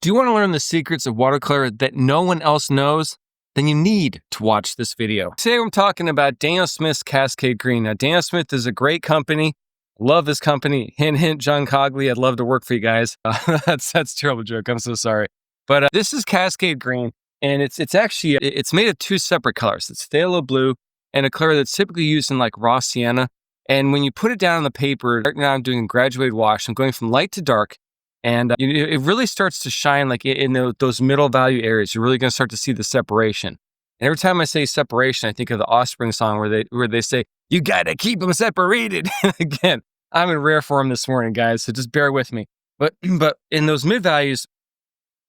Do you want to learn the secrets of watercolor that no one else knows? Then you need to watch this video. Today I'm talking about Daniel Smith's Cascade Green. Now, Daniel Smith is a great company. Love this company. Hint, hint, John Cogley. I'd love to work for you guys. That's a terrible joke. I'm so sorry. But this is Cascade Green, and it's made of two separate colors. It's phthalo blue and a color that's typically used in like raw sienna. And when you put it down on the paper, right now I'm doing a graduated wash. I'm going from light to dark. And it really starts to shine like in those middle value areas. You're really going to start to see the separation. And every time I say separation, I think of the Offspring song where they say, "You got to keep them separated." Again, I'm in rare form this morning, guys, so just bear with me. But in those mid values,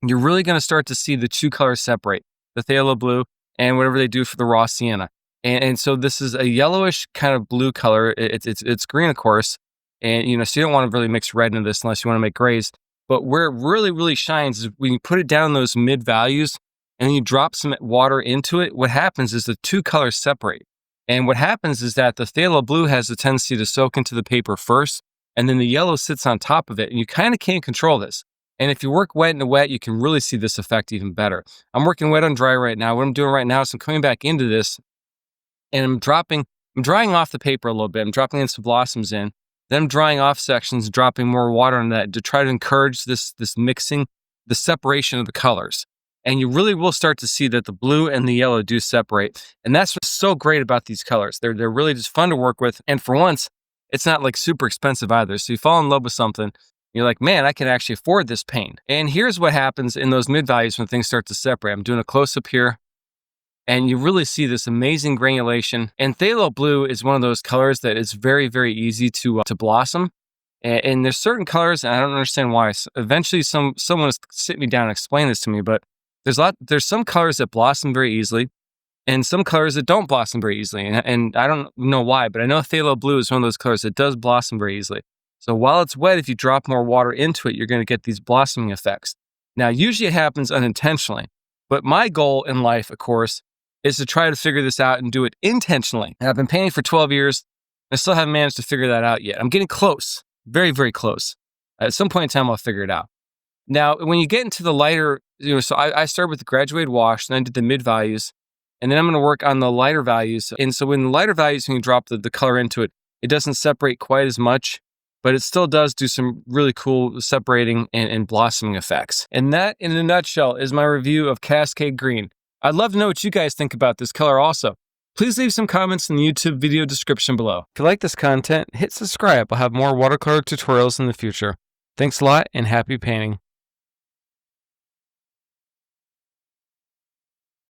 you're really going to start to see the two colors separate, the phthalo blue and whatever they do for the raw sienna. And so this is a yellowish kind of blue color. It's green, of course. And, so you don't want to really mix red into this unless you want to make grays. But where it really, really shines is when you put it down in those mid values and then you drop some water into it, what happens is the two colors separate. And what happens is that the phthalo blue has a tendency to soak into the paper first, and then the yellow sits on top of it. And you kind of can't control this. And if you work wet and wet, you can really see this effect even better. I'm working wet on dry right now. What I'm doing right now is I'm coming back into this and I'm drying off the paper a little bit. I'm dropping in some blossoms in. Then I'm drying off sections, dropping more water on that to try to encourage this mixing, the separation of the colors. And you really will start to see that the blue and the yellow do separate. And that's what's so great about these colors. They're really just fun to work with. And for once, it's not like super expensive either. So you fall in love with something, you're like, man, I can actually afford this paint. And here's what happens in those mid values when things start to separate. I'm doing a close-up here. And you really see this amazing granulation. And phthalo blue is one of those colors that is very, very easy to blossom. And there's certain colors, and I don't understand why. Eventually, someone will sit me down and explain this to me. But there's some colors that blossom very easily, and some colors that don't blossom very easily. And I don't know why, but I know phthalo blue is one of those colors that does blossom very easily. So while it's wet, if you drop more water into it, you're going to get these blossoming effects. Now, usually it happens unintentionally. But my goal in life, of course, is to try to figure this out and do it intentionally. And I've been painting for 12 years. I still haven't managed to figure that out yet. I'm getting close, very, very close. At some point in time, I'll figure it out. Now, when you get into the lighter, so I started with the graduated wash, then I did the mid values, and then I'm going to work on the lighter values. And so in the lighter values, when you drop the color into it, it doesn't separate quite as much, but it still does do some really cool separating and blossoming effects. And that, in a nutshell, is my review of Cascade Green. I'd love to know what you guys think about this color also. Please leave some comments in the YouTube video description below. If you like this content, hit subscribe. I'll have more watercolor tutorials in the future. Thanks a lot and happy painting.